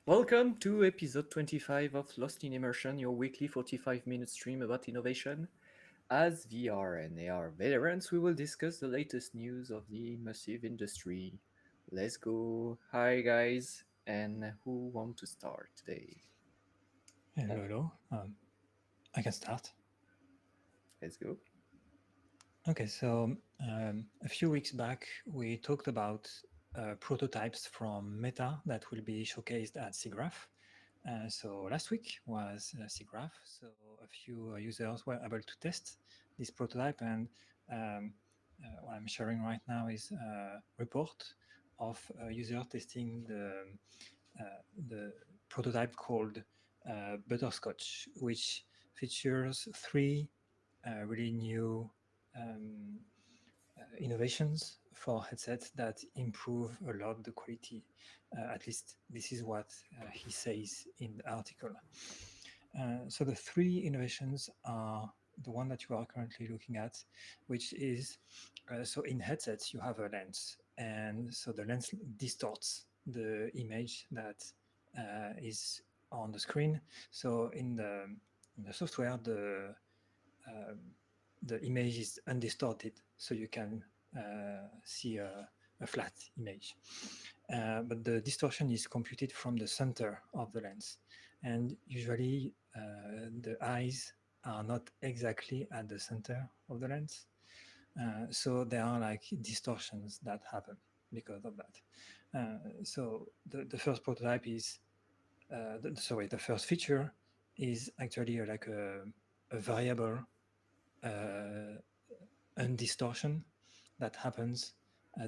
Welcome to episode 25 of Lost in Immersion, your weekly 45-minute stream about innovation. As VR and AR veterans, we will discuss the latest news of the immersive industry. Let's go. Hi, guys. And who want to start today? Hello, hello. I can start. Let's go. Okay, so a few weeks back, we talked about prototypes from Meta that will be showcased at SIGGRAPH. So last week was SIGGRAPH, so a few users were able to test this prototype, and what I'm sharing right now is a report of a user testing the prototype called Butterscotch, which features three really new um, innovations for headsets that improve a lot the quality. At least this is what he says in the article. So the three innovations are the one that you are currently looking at, which is so in headsets you have a lens, and so the lens distorts the image that is on the screen. So in the software, um, the image is undistorted, so you can see a flat image. But the distortion is computed from the center of the lens. And usually the eyes are not exactly at the center of the lens. So there are like distortions that happen because of that. So the first prototype is, the first feature is actually like a variable uh, undistortion that happens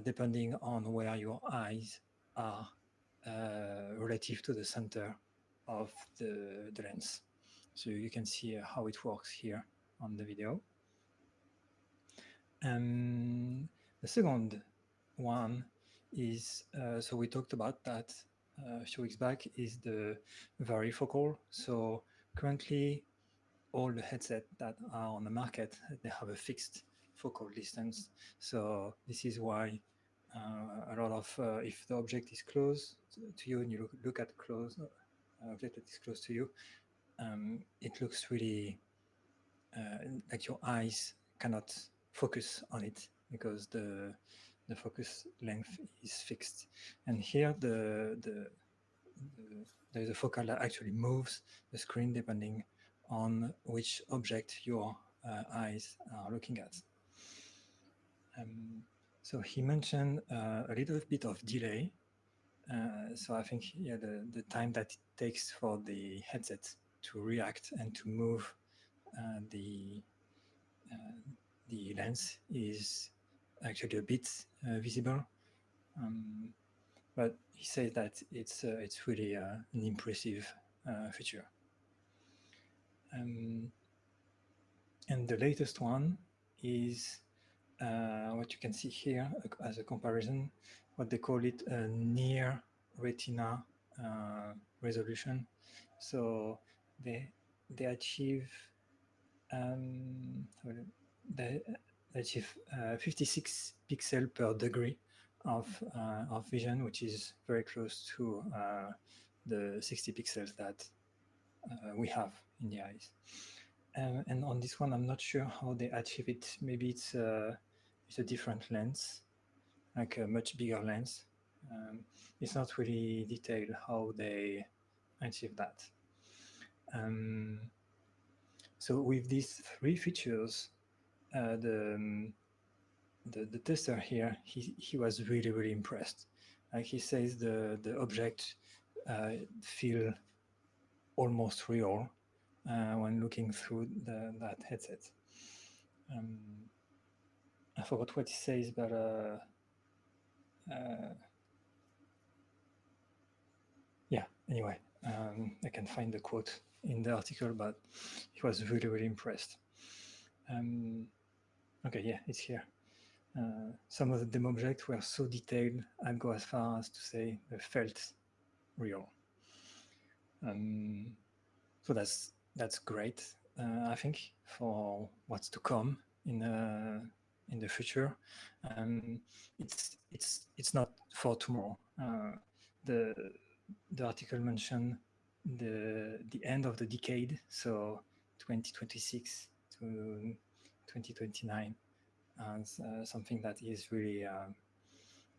depending on where your eyes are relative to the center of the lens. So you can see how it works here on the video. The second one is, so we talked about that a few weeks back, is the varifocal. So currently all the headsets that are on the market, they have a fixed focal distance. So this is why a lot of, if the object is close to you and you look at close, object that is close to you, it looks really like your eyes cannot focus on it because the focus length is fixed. And here there's a focal that actually moves the screen depending on which object your eyes are looking at. So he mentioned a little bit of delay. So I think the time that it takes for the headset to react and to move uh, the the lens is actually a bit visible. But he says that it's really an impressive feature. And the latest one is what you can see here as a comparison, what they call it a near retina resolution. So they achieve they achieve 56 pixel per degree of vision, which is very close to the 60 pixels that we have in the eyes. And on this one, I'm not sure how they achieve it. Maybe it's a different lens, like a much bigger lens. It's not really detailed how they achieve that. So with these three features, the tester here, he was really impressed. Like he says, the object feel almost real when looking through that headset. I forgot what he says, but yeah. Anyway, I can find the quote in the article, but he was really impressed. Okay, yeah, it's here. Some of the demo objects were so detailed, I'd go as far as to say they felt real. So that's great, I think, for what's to come in the future. It's not for tomorrow. The the article mentioned the end of the decade, so 2026 to 2029, as something that is really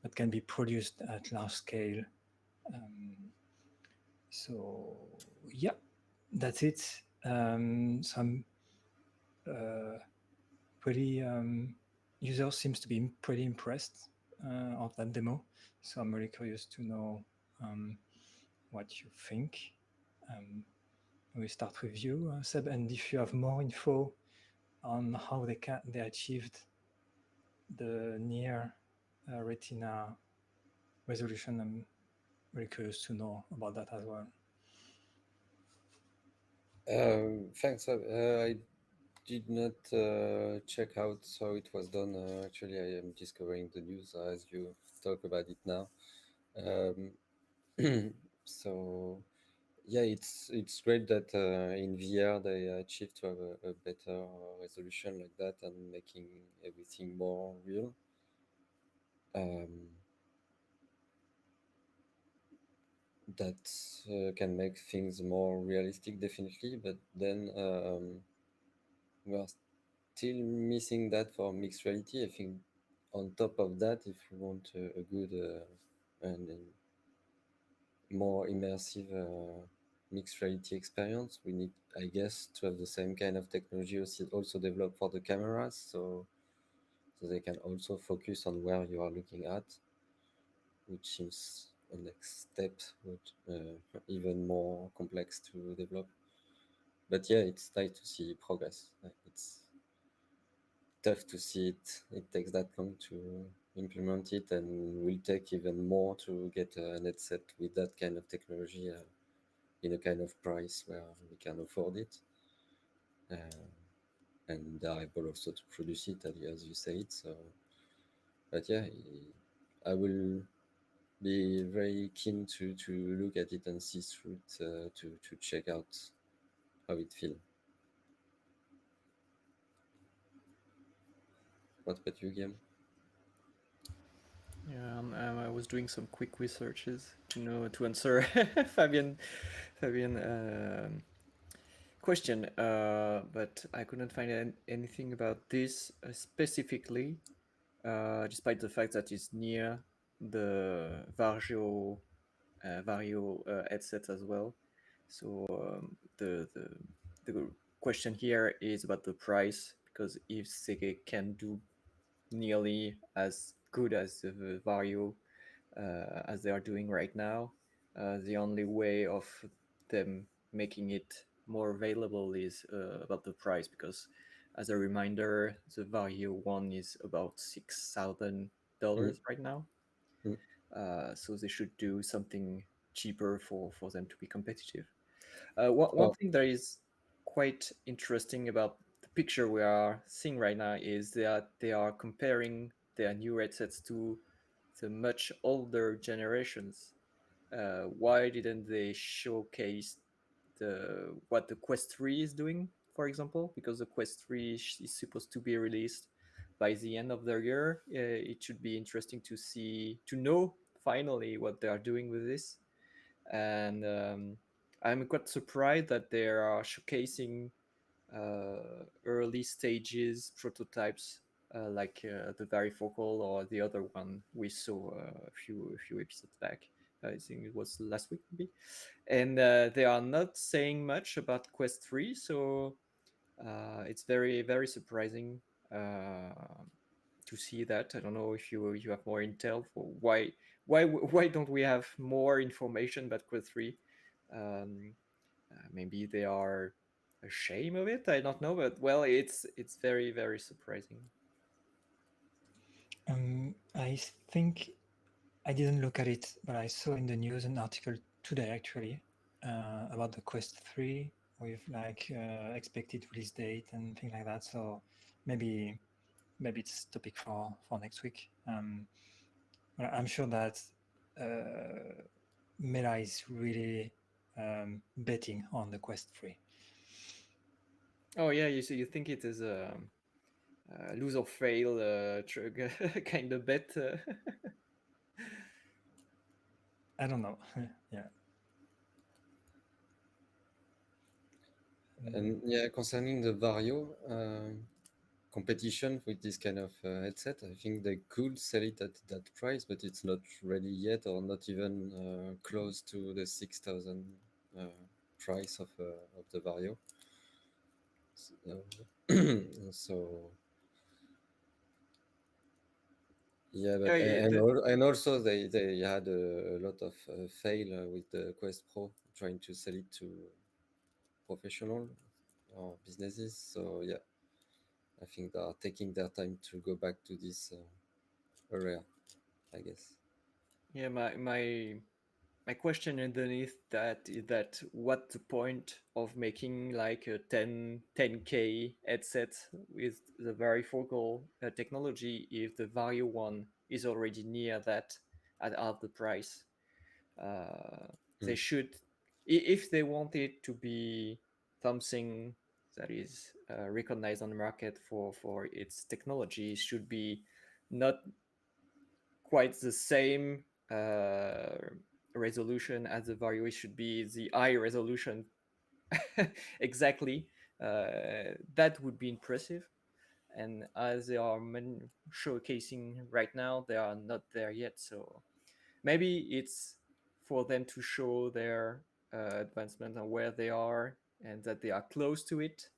that can be produced at large scale. Um, so yeah, that's it. Some pretty users seems to be pretty impressed of that demo. So I'm really curious to know what you think. Um, we start with you, Seb, and if you have more info on how they achieved the near retina resolution, I'm really curious to know about that as well. Thanks. I did not check out how it was done. Actually, I am discovering the news as you talk about it now. Um, so yeah, it's great that in VR they achieved to have a better resolution like that and making everything more real. Um, that can make things more realistic, definitely. But then we are still missing that for mixed reality. I think on top of that, if we want a good and more immersive mixed reality experience, we need, I guess, to have the same kind of technology also developed for the cameras, so they can also focus on where you are looking at, which seems a next step, which even more complex to develop. But yeah, it's nice to see progress. It's tough to see it takes that long to implement it, and will take even more to get a headset with that kind of technology in a kind of price where we can afford it, uh, and are able also to produce it as you say it. So, but yeah, I will be very keen to look at it and see through it, to check out how it feels. What about you, Guillaume? Yeah, I was doing some quick researches to know to answer Fabian question, but I couldn't find anything about this specifically, despite the fact that it's near the Vario headset as well. So the question here is about the price, because if Sega can do nearly as good as the Vario as they are doing right now, the only way of them making it more available is about the price, because as a reminder, the Vario one is about Mm, $6,000 right now. mm. So they should do something cheaper for them to be competitive. One Oh, thing that is quite interesting about the picture we are seeing right now is that they are comparing their new headsets to the much older generations. Why didn't they showcase what the Quest 3 is doing, for example? Because the Quest 3 is supposed to be released by the end of the year. It should be interesting to know finally what they are doing with this. And I'm quite surprised that they are showcasing early stages prototypes, like the varifocal or the other one we saw a few episodes back. I think it was last week maybe, and they are not saying much about Quest 3, so it's very surprising to see that. I don't know if you have more intel for why don't we have more information about Quest 3. Um, Maybe they are ashamed of it. I don't know, but well, it's very surprising. I think I didn't look at it, but I saw in the news an article today actually about the Quest 3 with like expected release date and things like that. So maybe it's topic for next week. But I'm sure that Meta is really betting on the Quest 3. Oh yeah, you think it is a lose or fail kind of bet? I don't know. Yeah. And yeah, concerning the Vario competition with this kind of headset, I think they could sell it at that price, but it's not ready yet, or not even close to the 6,000 uh, price of the Vario. So, so yeah, but Yeah, yeah, and also they had a lot of fail with the Quest Pro trying to sell it to professional or businesses. So yeah, I think they are taking their time to go back to this area, I guess. yeah. My question underneath that is that what the point of making like a 10K headset with the varifocal technology if the Vario one is already near that at half the price? Uh, they Mm, should, if they want it to be something that is recognized on the market for its technology, it should be not quite the same resolution as the Vario. It should be the high resolution exactly. That would be impressive. And as they are showcasing right now, they are not there yet. So maybe it's for them to show their advancement and where they are and that they are close to it.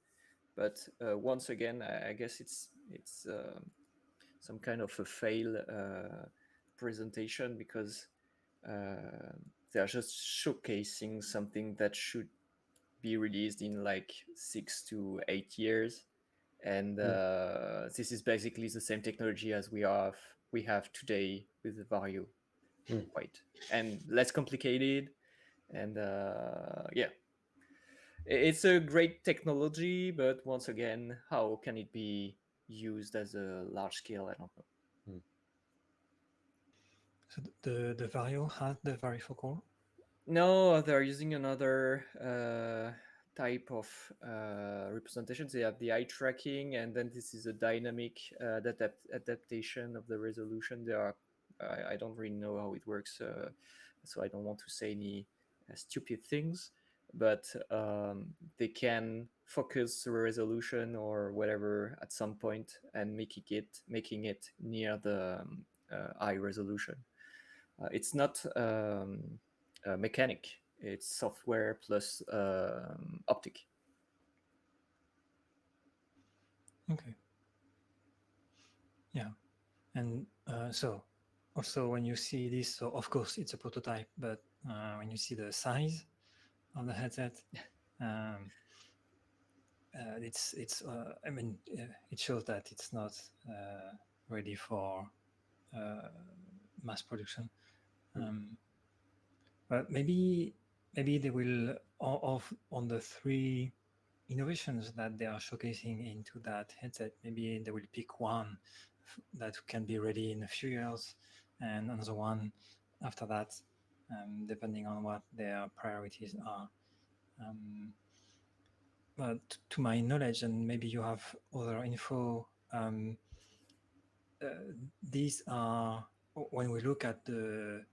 But once again, I guess it's some kind of a fail presentation because uh, they are just showcasing something that should be released in like 6 to 8 years, and mm, this is basically the same technology as we have today with the Vario, mm, quite and less complicated, and yeah, it's a great technology, but once again, how can it be used as a large scale? I don't know. mm, So the Vario has the varifocal. No, they're using another type of representation. They have the eye tracking, and then this is a dynamic adaptation of the resolution. I don't really know how it works, so I don't want to say any stupid things. But they can focus the resolution or whatever at some point and making it near the eye resolution. It's not mechanic. It's software plus optic. Okay. Yeah. And so also when you see this, so of course it's a prototype, but when you see the size of the headset, um, I mean, it shows that it's not ready for uh, mass production. mm, Um, but maybe they will of on the three innovations that they are showcasing into that headset. Maybe they will pick one that can be ready in a few years, and another one after that, depending on what their priorities are. Um, but to my knowledge, and maybe you have other info, uh, these are when we look at the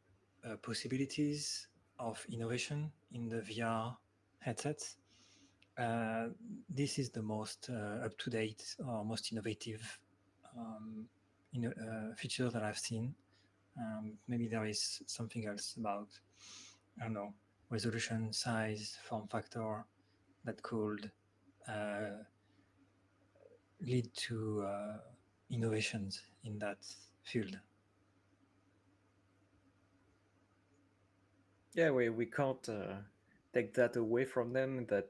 possibilities of innovation in the VR headsets. This is the most up-to-date or most innovative feature that I've seen. Maybe there is something else about, I don't know, resolution, size, form factor that could uh, lead to innovations in that field. Yeah, we can't take that away from them that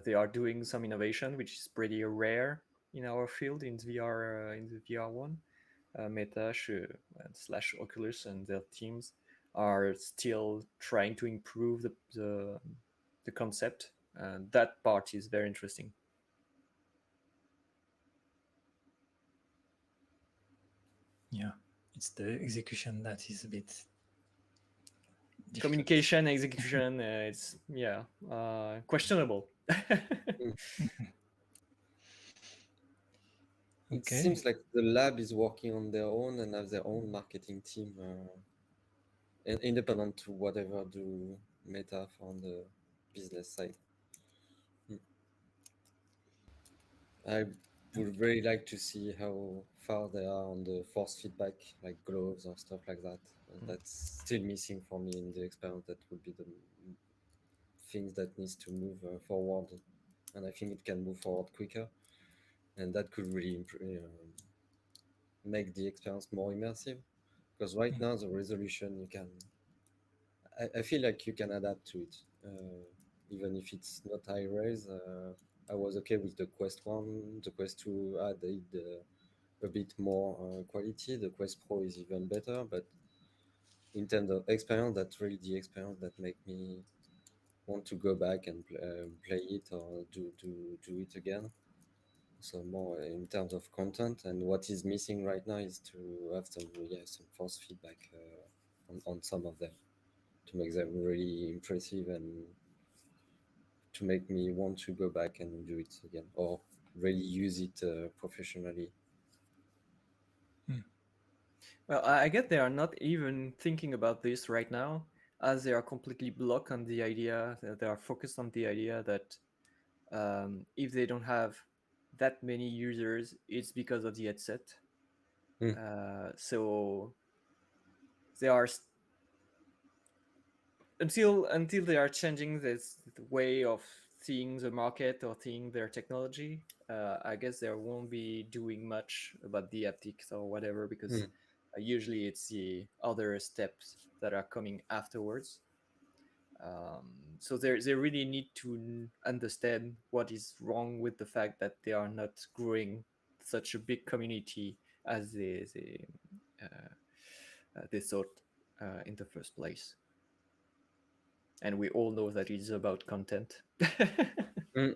they are doing some innovation, which is pretty rare in our field in VR in the VR one. Meta slash Oculus and their teams are still trying to improve the concept. And that part is very interesting. Yeah, it's the execution that is a bit difficult. Communication, execution, it's questionable. mm. It Okay. seems like the lab is working on their own and have their own marketing team, independent to whatever do Meta on the business side. Mm. I would really like to see how far they are on the force feedback, like gloves or stuff like that. That's still missing for me in the experience. That would be the things that needs to move forward, and I think it can move forward quicker, and that could really make the experience more immersive. Because right Mm. now the resolution you can, I feel like you can adapt to it, even if it's not high res. I was okay with the Quest 1, the Quest 2 added a bit more quality. The Quest Pro is even better, but in terms of experience, that's really the experience that make me want to go back and play it or do it again. So more in terms of content, and what is missing right now is to have some, yeah, some force feedback on some of them to make them really impressive and to make me want to go back and do it again or really use it professionally. Mm. Well, I get they are not even thinking about this right now, as they are completely blocked on the idea. They are focused on the idea that if they don't have that many users, it's because of the headset. Mm, So they are until they are changing this way of seeing the market or seeing their technology. I guess they won't be doing much about the haptics or whatever because mm, usually it's the other steps that are coming afterwards. So they really need to understand what is wrong with the fact that they are not growing such a big community as they thought in the first place. And we all know that it's about content. mm,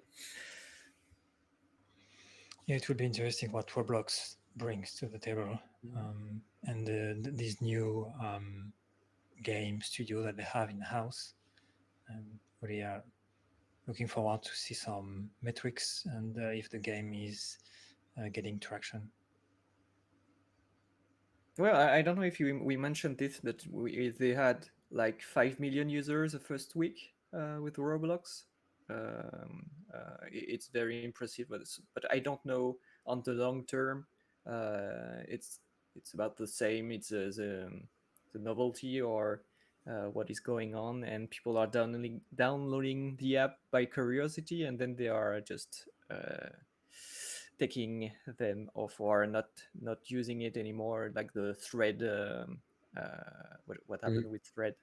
Yeah, it will be interesting what Roblox brings to the table, and this new game studio that they have in house. And really are looking forward to see some metrics and if the game is getting traction. Well, I don't know if we mentioned this, but they had like 5 million users the first week with Roblox. It's very impressive, but I don't know on the long term. It's about the same. It's the novelty or what is going on, and people are downloading the app by curiosity, and then they are just taking them off or not using it anymore, like the thread. What mm. happened with thread?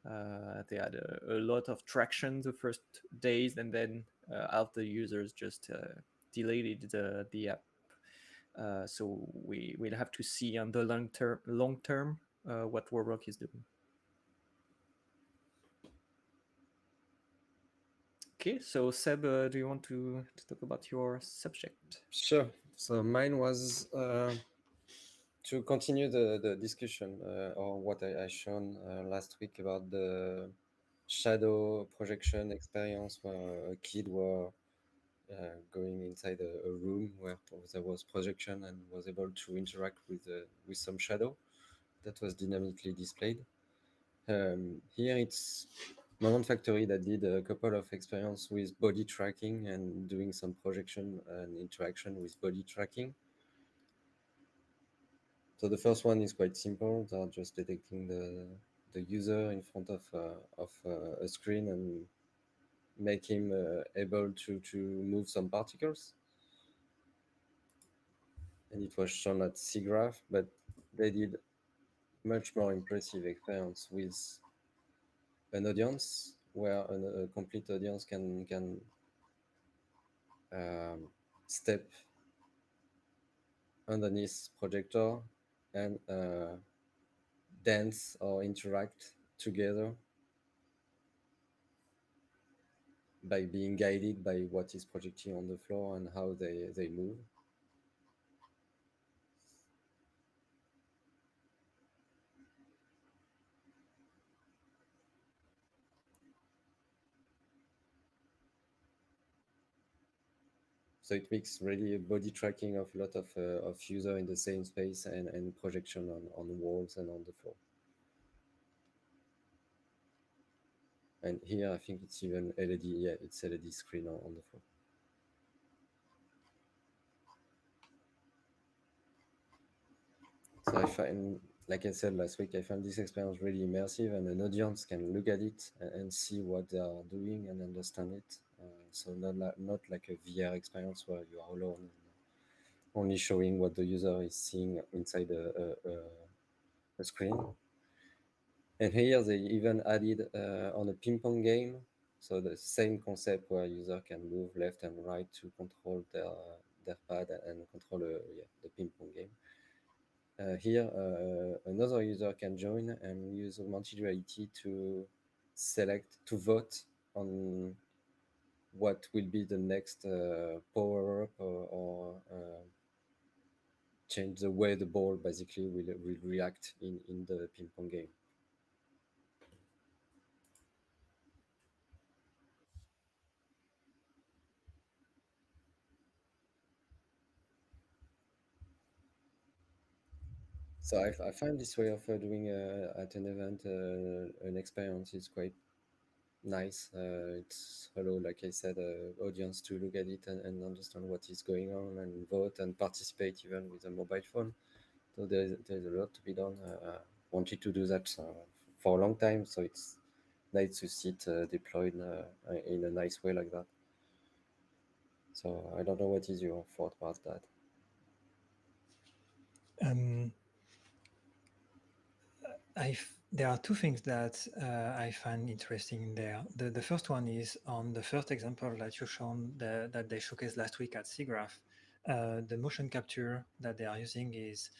They had a lot of traction the first days, and then half the users just deleted the app. So we will have to see on the long term what Warrock is doing. Okay, so Seb, do you want to talk about your subject? Sure. So mine was to continue the discussion or what I shown last week about the shadow projection experience where a kid were going inside a room where there was projection and was able to interact with some shadow that was dynamically displayed. Here it's Moment Factory that did a couple of experience with body tracking and doing some projection and interaction with body tracking. So the first one is quite simple. They are just detecting the user in front of a screen and make him able to move some particles. And it was shown at SIGGRAPH, but they did much more impressive experience with an audience where a complete audience can step underneath projector and dance or interact together by being guided by what is projecting on the floor and how they move. So it makes really a body tracking of a lot of user in the same space and projection on the walls and on the floor. And here I think it's even LED, yeah, it's LED screen on the floor. So I find, like I said last week, I found this experience really immersive, and an audience can look at it and see what they are doing and understand it. So not like a VR experience where you are alone and only showing what the user is seeing inside a screen. And here they even added on a ping pong game, so the same concept where user can move left and right to control their pad and control the ping pong game. Here, another user can join and use augmented reality to to vote on what will be the next power up or change the way the ball basically will react in the ping pong game. So I find this way of doing at an event an experience is quite nice. It's allow, like I said, audience to look at it and understand what is going on and vote and participate even with a mobile phone. So there's a lot to be done. Wanted to do that for a long time, so it's nice to see it deployed in a nice way like that. So I don't know what is your thought about that. Um, there are two things that I find interesting in there. The first one is on the first example that you shown that they showcased last week at SIGGRAPH. The motion capture that they are using is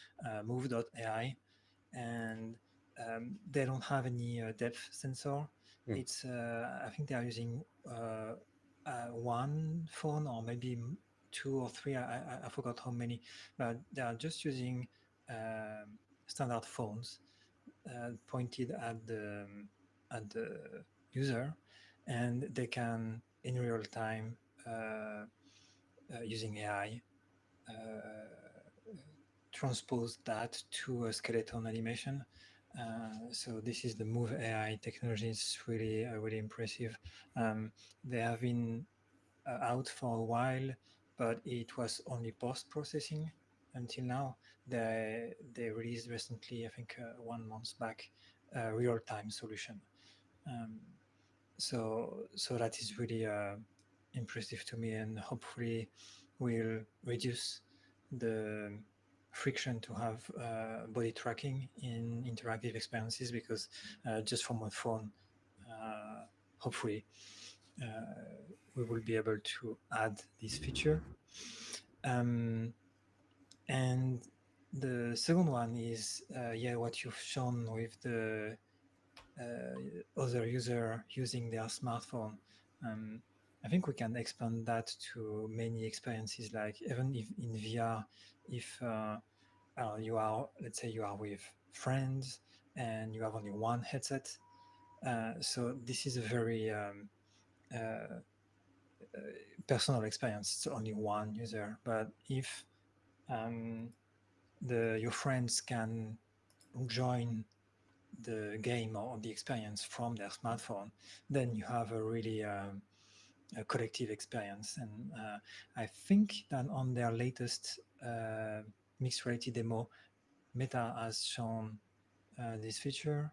move.ai, and they don't have any depth sensor. Mm. It's I think they are using one phone or maybe two or three. I forgot how many, but they are just using standard phones pointed at the user, and they can in real time using AI transpose that to a skeleton animation. So this is the Move AI technology. It's really impressive. They have been out for a while, but it was only post processing until now. They released recently, I think 1 month back, a real time solution. Um, so that is really impressive to me, and hopefully will reduce the friction to have body tracking in interactive experiences, because just from a phone, hopefully we will be able to add this feature. And the second one is yeah, what you've shown with the other user using their smartphone. Um, I think we can expand that to many experiences, like even if in VR, if you are, let's say you are with friends and you have only one headset. So this is a very uh, personal experience. It's only one user. But if um, your friends can join the game or the experience from their smartphone, then you have a really a collective experience. And I think that on their latest mixed reality demo, Meta has shown this feature.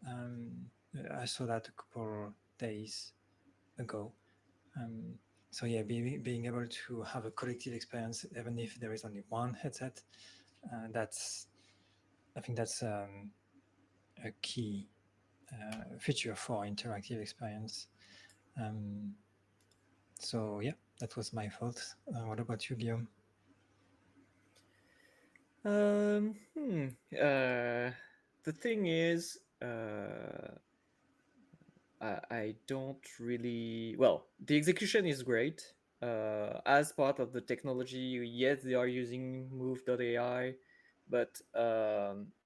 Um, I saw that a couple days ago. Um, so yeah, being able to have a collective experience, even if there is only one headset, that's I think that's a key feature for interactive experience. Um, so yeah, that was my thoughts. What about you, Guillaume? Um, hmm. The thing is, I don't really. Well, the execution is great. As part of the technology, yes, they are using Move.ai, but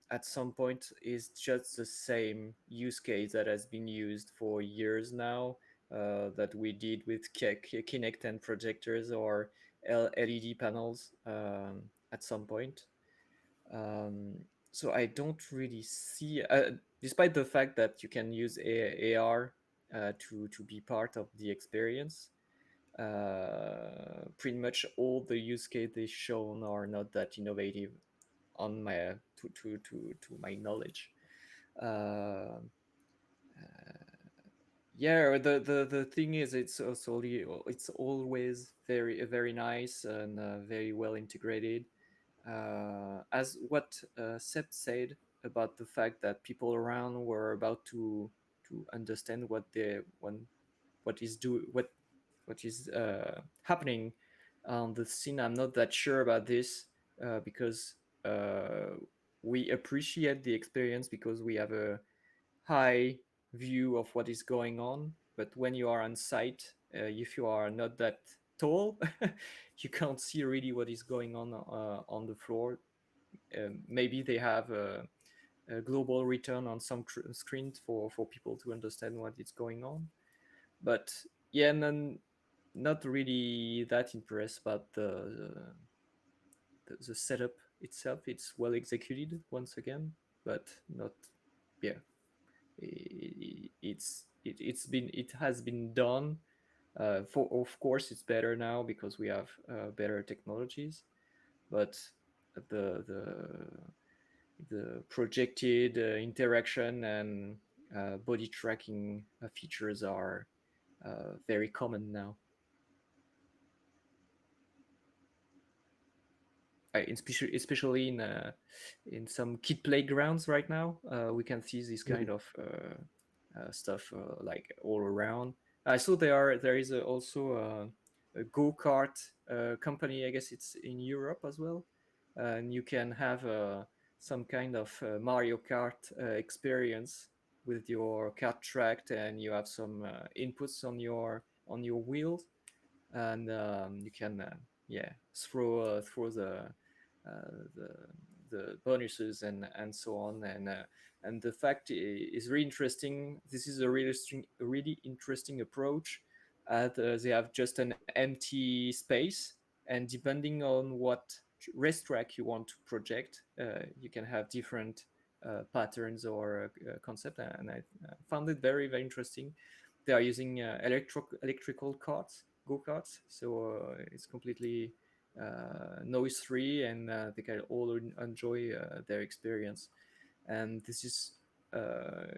at some point, it's just the same use case that has been used for years now. That we did with Kinect and projectors or LED panels at some point. Um, so I don't really see, despite the fact that you can use AR to be part of the experience. Pretty much all the use cases shown are not that innovative on my to my knowledge. Uh, yeah, the thing is, it's always very nice and very well integrated. As what Seth said about the fact that people around were about to understand what is what is happening on the scene. I'm not that sure about this because uh, we appreciate the experience because we have a high view of what is going on. But when you are on site, if you are not that tall, you can't see really what is going on the floor. Maybe they have a global return on some screens for people to understand what is going on. But yeah, not really that impressed about the setup itself. It's well executed once again, but not yeah. It has been done. For of course, it's better now because we have better technologies, but the the projected interaction and body tracking features are very common now. Especially in some kid playgrounds right now, we can see this kind Mm. of stuff like all around. I saw there is also a go kart company. I guess it's in Europe as well, and you can have some kind of Mario Kart experience with your kart track, and you have some inputs on your wheels, and you can yeah throw the the bonuses and so on, and the fact is really interesting. This is a really interesting approach. They have just an empty space, and depending on what racetrack you want to project, you can have different patterns or concept, and I found it very interesting. They are using electrical carts, go karts, so it's completely noise free, and they can all enjoy their experience. And this is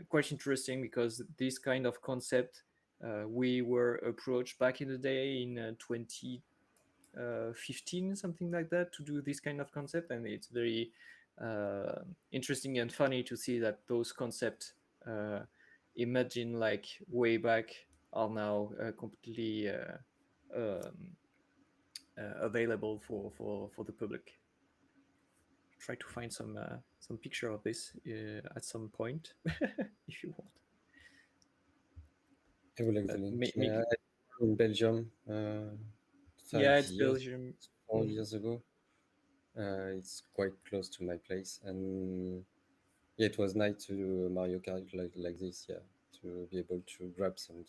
quite interesting because this kind of concept we were approached back in the day in 2015, something like that, to do this kind of concept, and it's very interesting and funny to see that those concepts uh, imagine like way back are now completely available for the public. Try to find some picture of this at some point if you want. I will like the But link. Yeah, maybe in Belgium, yeah, five it's years, Belgium. 4 years ago. It's quite close to my place, and yeah, it was nice to do a Mario Kart like this. Yeah, to be able to grab some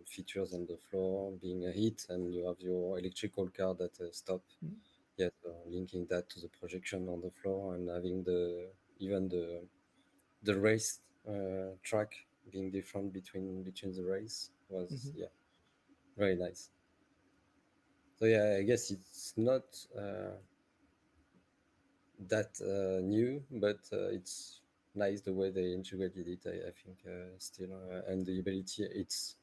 features on the floor, being a hit, and you have your electrical car that stop. Mm, Yeah, so linking that to the projection on the floor and having even the race track being different between the race was mhm, yeah very nice. So yeah, I guess it's not that new, but it's nice the way they integrated it. I think still and the ability it's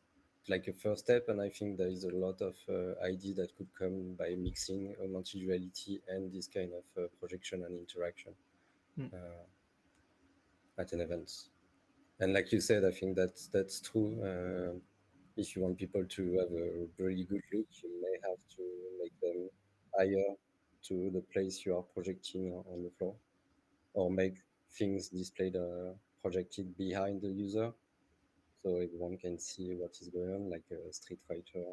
like a first step, and I think there is a lot of idea that could come by mixing augmented reality and this kind of projection and interaction mm, uh, at an event. And like you said, I think that's true. If you want people to have a really good look, you may have to make them higher to the place you are projecting on the floor, or make things displayed projected behind the user, so everyone can see what is going on, like a Street Fighter,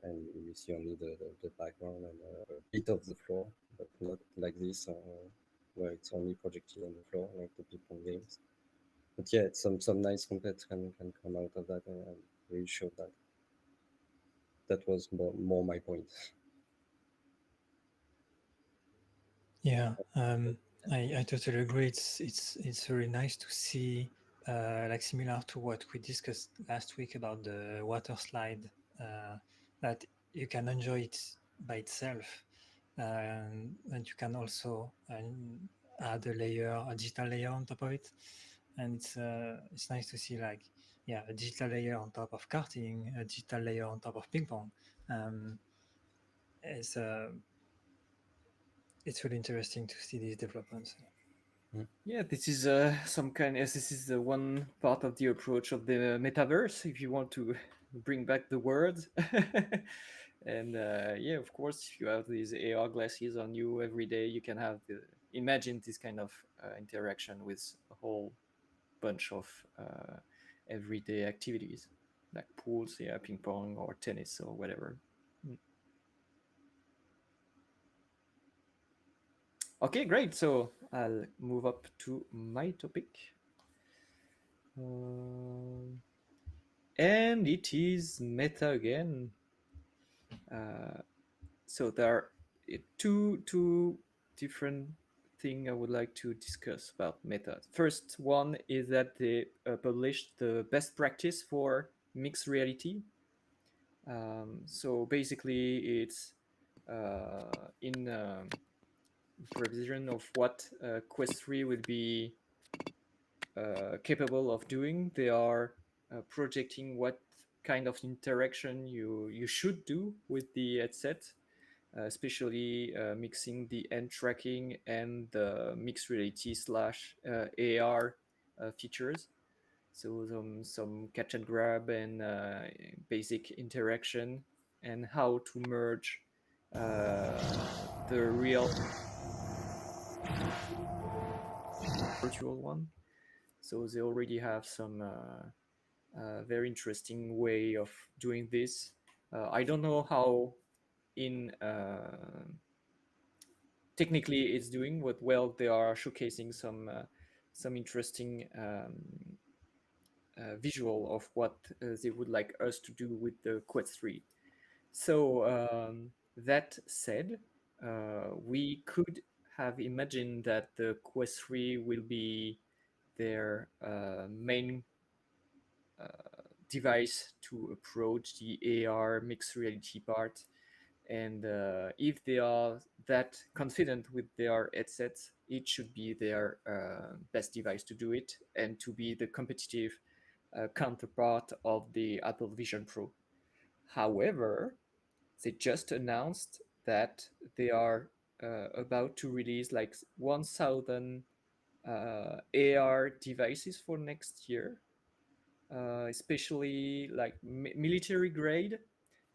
and you see only the background and a bit of the floor, but not like this, where it's only projected on the floor, like the people games. But yeah, some nice content can come out of that, and really show that. That was more my point. Yeah, I totally agree. It's very nice to see, like similar to what we discussed last week about the water slide, that you can enjoy it by itself. and you can also add a digital layer on top of it, and it's nice to see like a digital layer on top of karting, a digital layer on top of ping pong. It's it's really interesting to see these developments. Yeah, this is some kind. Yes, this is one part of the approach of the metaverse. If you want to bring back the word, and yeah, of course, if you have these AR glasses on you every day, you can have imagine this kind of interaction with a whole bunch of everyday activities like pools, yeah, ping pong or tennis or whatever. Mm. Okay, great. So I'll move up to my topic. Um, and it is meta again. Uh, so there are two different thing I would like to discuss about meta. First one is that they published the best practice for mixed reality. So basically, it's in prevision of what Quest 3 will be capable of doing. They are projecting what kind of interaction you should do with the headset, especially mixing the end tracking and the mixed reality slash AR features. So some catch and grab and basic interaction and how to merge the real virtual one. So they already have some very interesting way of doing this. I don't know how in technically it's doing, but well, they are showcasing some interesting visual of what they would like us to do with the Quest 3. So that said, we could have imagined that the Quest 3 will be their main device to approach the AR mixed reality part. And if they are that confident with their headsets, it should be their best device to do it and to be the competitive counterpart of the Apple Vision Pro. However, they just announced that they are about to release like 1,000 AR devices for next year, especially like military grade,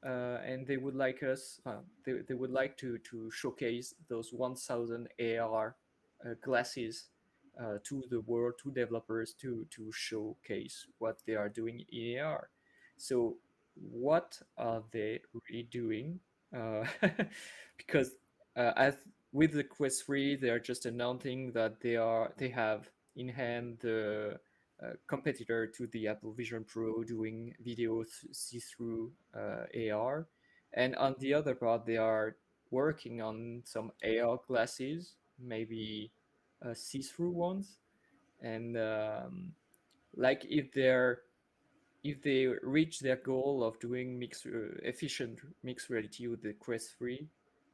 and they would like us they would like to showcase those 1,000 AR glasses to the world, to developers, to showcase what they are doing in AR. So what are they really doing? Because as with the Quest 3, they are just announcing that they have in hand the competitor to the Apple Vision Pro doing video see-through AR. And on the other part, they are working on some AR glasses, maybe see-through ones. And like if they reach their goal of doing efficient mixed reality with the Quest 3,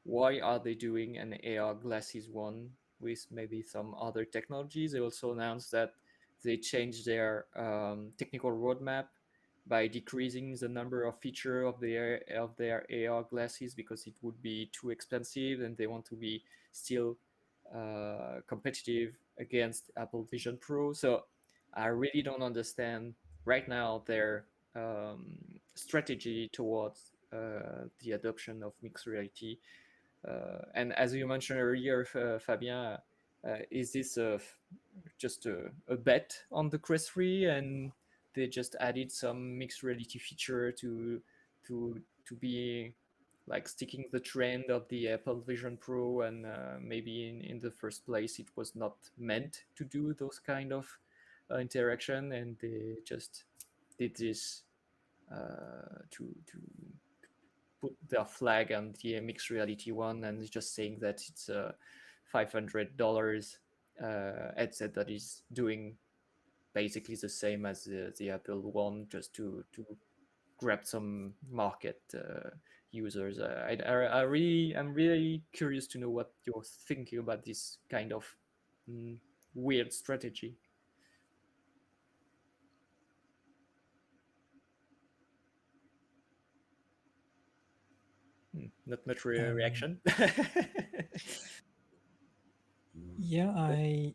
why are they doing an AR glasses one with maybe some other technologies? They also announced that they changed their technical roadmap by decreasing the number of features of their AR glasses because it would be too expensive, and they want to be still competitive against Apple Vision Pro. So I really don't understand right now their strategy towards the adoption of mixed reality. And as you mentioned earlier, Fabien, is this just a bet on the Quest 3 and they just added some mixed reality feature to be like sticking the trend of the Apple Vision Pro, and maybe in the first place it was not meant to do those kind of interaction, and they just did this to put their flag on the mixed reality one, and just saying that it's a $500 headset that is doing basically the same as the Apple one, just to grab some market users. I'm really curious to know what you're thinking about this kind of mm, weird strategy. Not much Um, reaction. yeah, I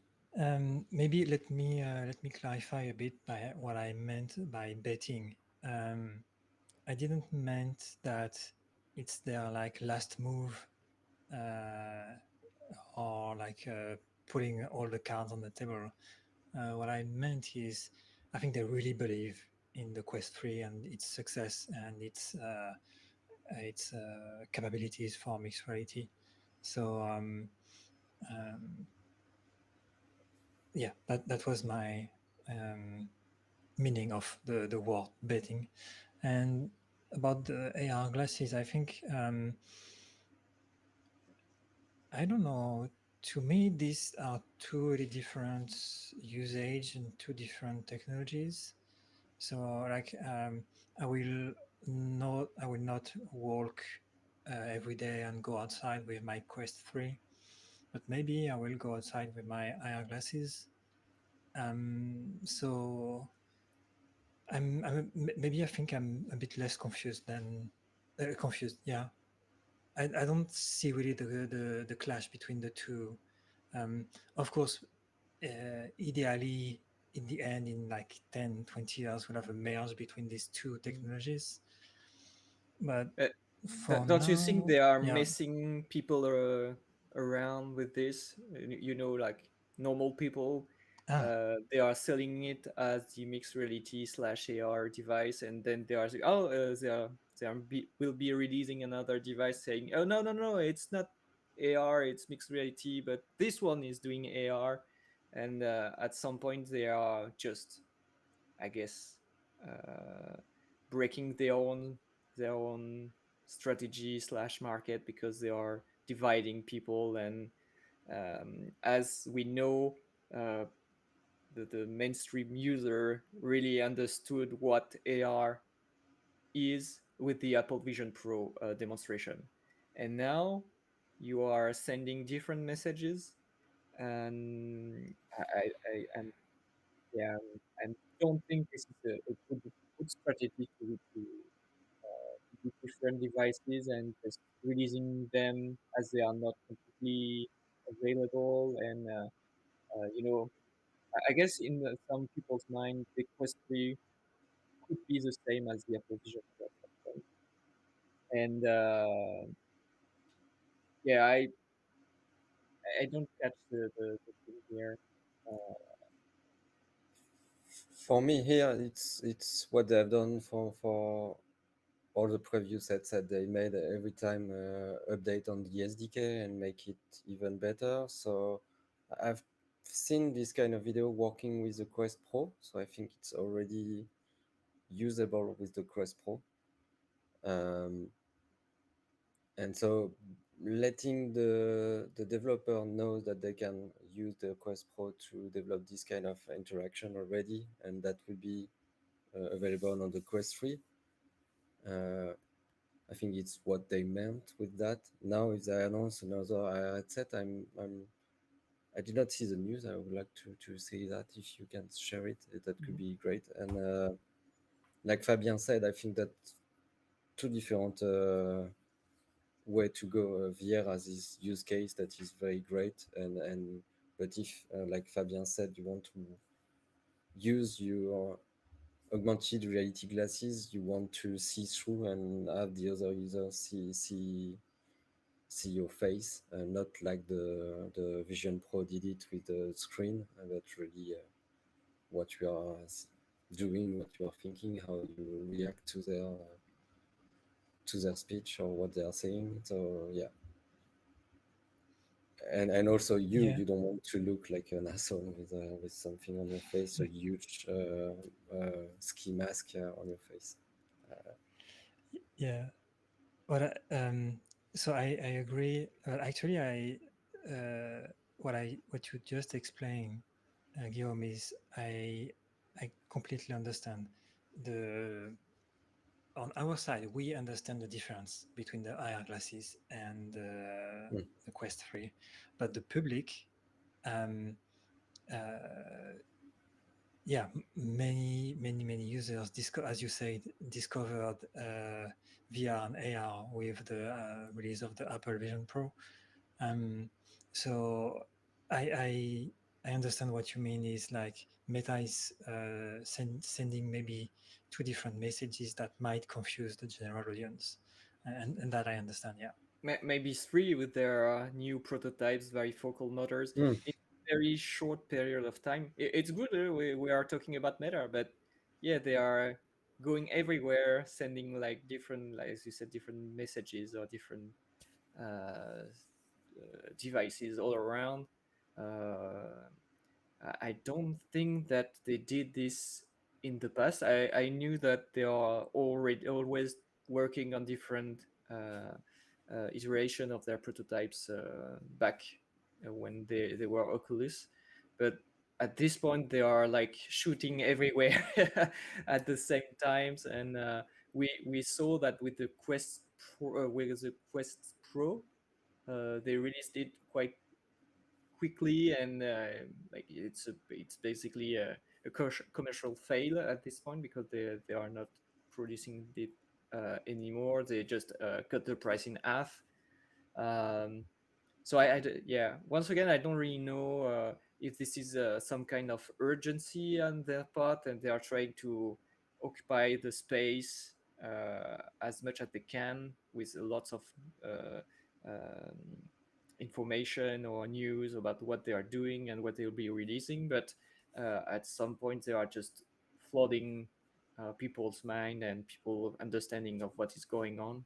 maybe let me clarify a bit by what I meant by betting. Um, I didn't meant that it's their like last move uh, or like putting all the cards on the table. What I meant is, I think they really believe in the Quest 3 and its success and its capabilities for mixed reality. So um, yeah, that was my um, meaning of the word betting. And about the AR glasses, I think I don't know. To me, these are two really different usage and two different technologies. So, like, I will not walk every day and go outside with my Quest 3, but maybe I will go outside with my IR glasses. So maybe I think I'm a bit less confused than confused. Yeah, I don't see really the clash between the two. Of course, ideally, in the end, in like 10, 20 years, we'll have a merge between these two technologies. But Uh, for don't you think now, they are yeah. messing people around with this? You know, like normal people, Ah, they are selling it as the mixed reality slash AR device, and then they are saying, oh, will be releasing another device saying, oh no, it's not AR, it's mixed reality, but this one is doing AR, and at some point they are just, I guess, uh, breaking their own strategy slash market because they are dividing people. And as we know, uh, the mainstream user really understood what AR is with the Apple Vision Pro demonstration, and now you are sending different messages, and and yeah, and don't think this is good strategy to do different devices and just releasing them as they are not completely available. And you know, I guess in some people's mind, the Quest 3 could be the same as the Apple Vision Pro at some point. And yeah, I don't catch the thing here. Uh, For me here, it's what they have done for all the previous headsets they made every time update on the SDK and make it even better. So I've seen this kind of video working with the Quest Pro, so I think it's already usable with the Quest Pro. Um, and so letting the developer know that they can use the Quest Pro to develop this kind of interaction already, and that will be available on the Quest 3. Uh, I think it's what they meant with that. Now, if they announce another headset, I did not see the news. I would like to see that. If you can share it, that could be great. And like Fabien said, I think that two different way to go. VR has this use case that is very great, and but if like Fabien said, you want to use your augmented reality glasses, you want to see through and have the other user see your face, not like the Vision Pro did it with the screen, but really what you are doing, what you are thinking, how you react to their speech or what they are saying. So yeah, and also yeah, you don't want to look like an asshole with something on your face, a huge ski mask on your face. yeah. But so I agree. Actually, what you just explained, Guillaume, is I completely understand the on our side, we understand the difference between the IR glasses and Mm. the Quest 3, but the public, um, uh, yeah, many users, as you said, discovered VR and AR with the release of the Apple Vision Pro. So I understand what you mean is like Meta is sending maybe two different messages that might confuse the general audience, and that I understand. Yeah. Maybe three with their new prototypes, varifocal motors, Mm. in a very short period of time. It's good. We are talking about Meta, but yeah, they are going everywhere, sending like different, like as you said, different messages or different devices all around. Uh, I don't think that they did this in the past. I knew that they are already always working on different iteration of their prototypes back when they were Oculus, but at this point they are like shooting everywhere at the same times, and we saw that with the Quest Pro, with the Quest Pro, they released it quite quickly, and like it's basically a commercial fail at this point because they are not producing it anymore. They just cut the price in half. um, so yeah, once again, I don't really know if this is some kind of urgency on their part and they are trying to occupy the space as much as they can with lots of uh, um, information or news about what they are doing and what they'll be releasing, but at some point they are just flooding people's mind and people understanding of what is going on.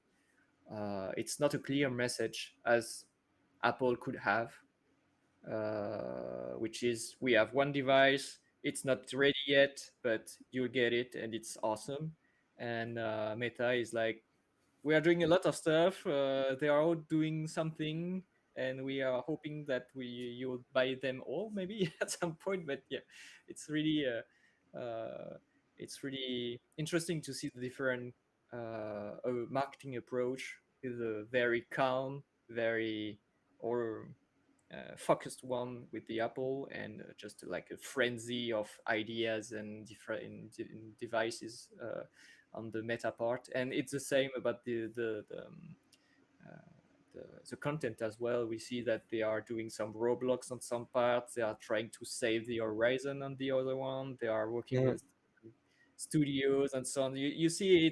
It's not a clear message as Apple could have, which is we have one device, it's not ready yet, but you'll get it and it's awesome. And Meta is like, we are doing a lot of stuff. They are all doing something, and we are hoping that you will buy them all maybe at some point. But yeah, it's really it's really interesting to see the different marketing approach with a very calm, very or focused one with the Apple, and just like a frenzy of ideas and different devices on the Meta part. And it's the same about uh, the content as well. We see that they are doing some Roblox on some parts. They are trying to save the Horizon on the other one. They are working Mm. with studios and so on. You see,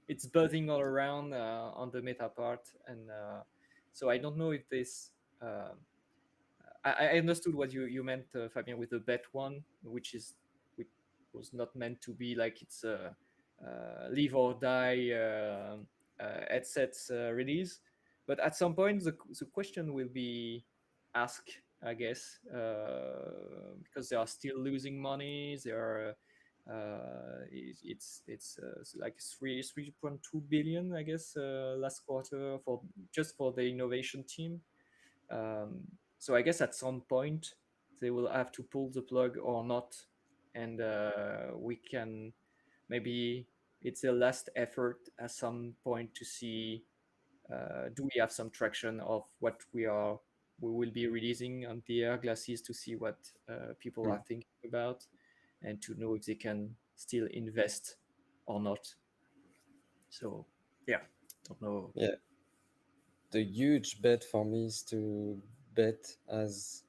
it's buzzing all around on the Meta part, and so I don't know if this. I understood what you meant, Fabien, with the bet one, which was not meant to be like it's a live or die headsets release, but at some point the question will be asked, I guess, because they are still losing money. They are. It's like 3.2 billion, I guess, last quarter for just for the innovation team. um, so I guess at some point they will have to pull the plug or not, and we can maybe it's a last effort at some point to see do we have some traction of what we will be releasing on the air glasses to see what people Mm. are thinking about and to know if they can still invest or not. So yeah, don't know. Yeah, the huge bet for me is to bet as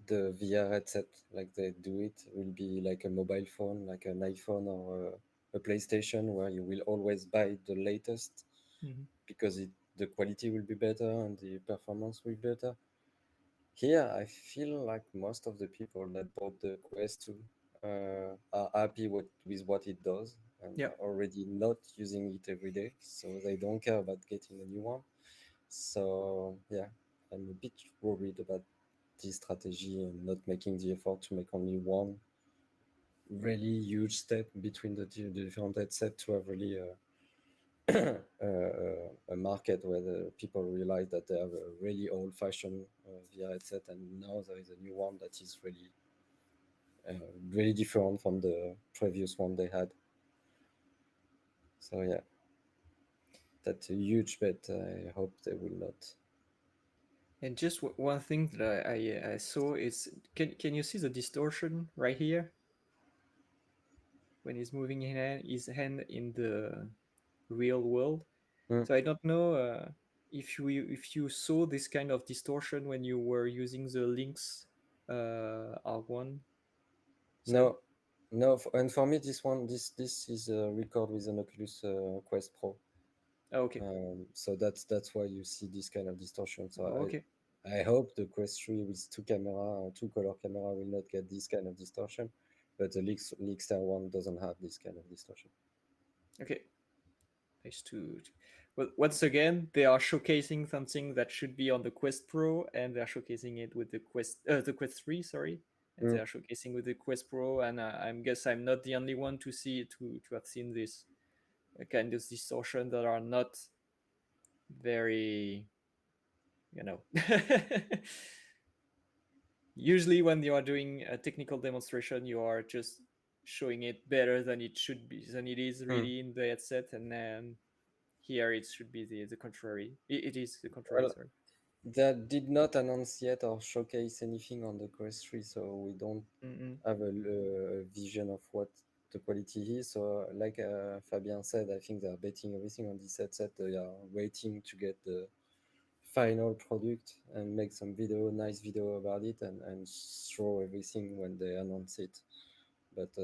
the VR headset, like they do it, will be like a mobile phone, like an iPhone or a PlayStation, where you will always buy the latest Mhm. because the quality will be better and the performance will be better. Here, I feel like most of the people that bought the Quest 2 are happy with what it does and Yeah. are already not using it every day, so they don't care about getting a new one. So, yeah, I'm a bit worried about this strategy and not making the effort to make only one really huge step between the different headsets to have really a market where the people realize that they have a really old-fashioned VR headset, and now there is a new one that is uh, really different from the previous one they had. So yeah, that's a huge bet. I hope they will not. And just one thing that I saw is, can you see the distortion right here when he's moving his hand in the real world? Mm. So I don't know if you saw this kind of distortion when you were using the Lynx R1 set. No, no, and for me, this is a record with an Oculus Quest Pro. Oh, okay. So that's why you see this kind of distortion. So Oh, okay. I hope the Quest 3 with two camera or two color camera will not get this kind of distortion, but the Lixter one doesn't have this kind of distortion. Okay. Nice to. Well, once again, they are showcasing something that should be on the Quest Pro, and they are showcasing it with the Quest 3, sorry, and they Mm. are showcasing with the Quest Pro. And I guess I'm not the only one to have seen this kind of distortion that are not very, you know. Usually, when you are doing a technical demonstration, you are just showing it better than it should be, than it is Mm. really in the headset, and then here it should be the contrary. It is the contrary, Well, sorry. they did not announce yet or showcase anything on the Quest 3, so we don't Mm-mm. have a vision of what the quality is. So, like Fabien said, I think they are betting everything on this headset. They are waiting to get the final product and make some video, nice video about it, and show everything when they announce it. But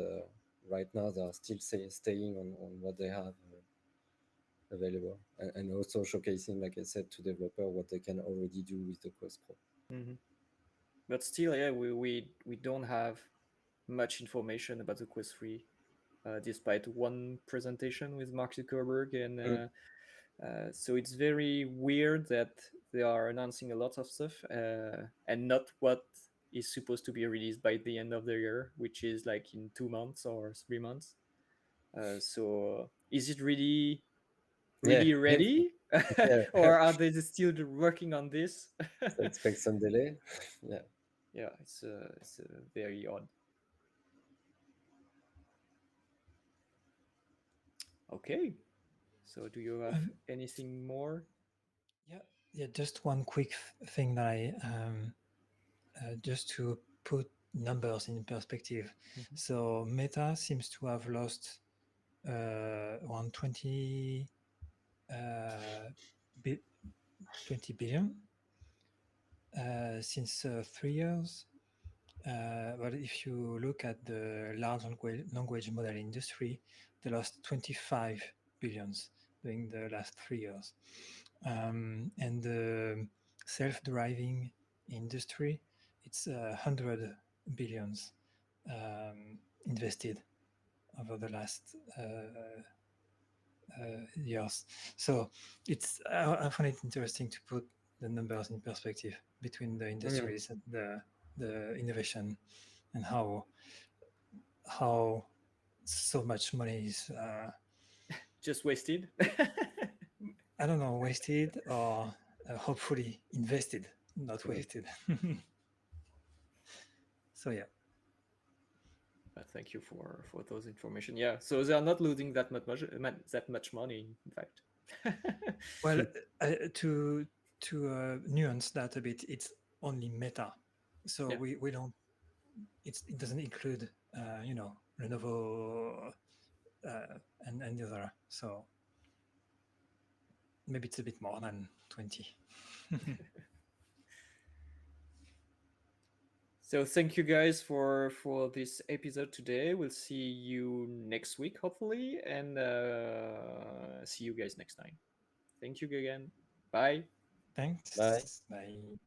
right now, they are still staying on what they have available, and also showcasing, like I said, to developer what they can already do with the Quest Pro. Mm-hmm. But still, yeah, we don't have much information about the Quest 3, despite one presentation with Mark Zuckerberg, and Mm. so it's very weird that they are announcing a lot of stuff, and not what is supposed to be released by the end of the year, which is like in 2 months or 3 months. So is it Yeah, really ready, yeah. or are they still working on this? So expect some delay. Yeah. Yeah, it's very odd. Okay, so do you have Um, anything more? yeah, yeah. Just one quick thing that I just to put numbers in perspective. Mhm. So Meta seems to have lost around 20 billion since 3 years. But if you look at the large language model industry, they lost 25 billions during the last 3 years. And the self-driving industry, it's 100 billions invested over the last years. So I find it interesting to put the numbers in perspective between the Mm. industries and the innovation, and how so much money is Just wasted. I don't know, wasted or hopefully invested, not Mm. wasted. So yeah. Thank you for those information. Yeah, so they are not losing that much money, in fact. Well, to nuance that a bit, it's only Meta, so Yeah, we don't. It doesn't include Lenovo and the other. So maybe it's a bit more than 20. so thank you guys for this episode today. We'll see you next week, hopefully, and see you guys next time. Thank you again. Bye. Bye. Thanks. Bye.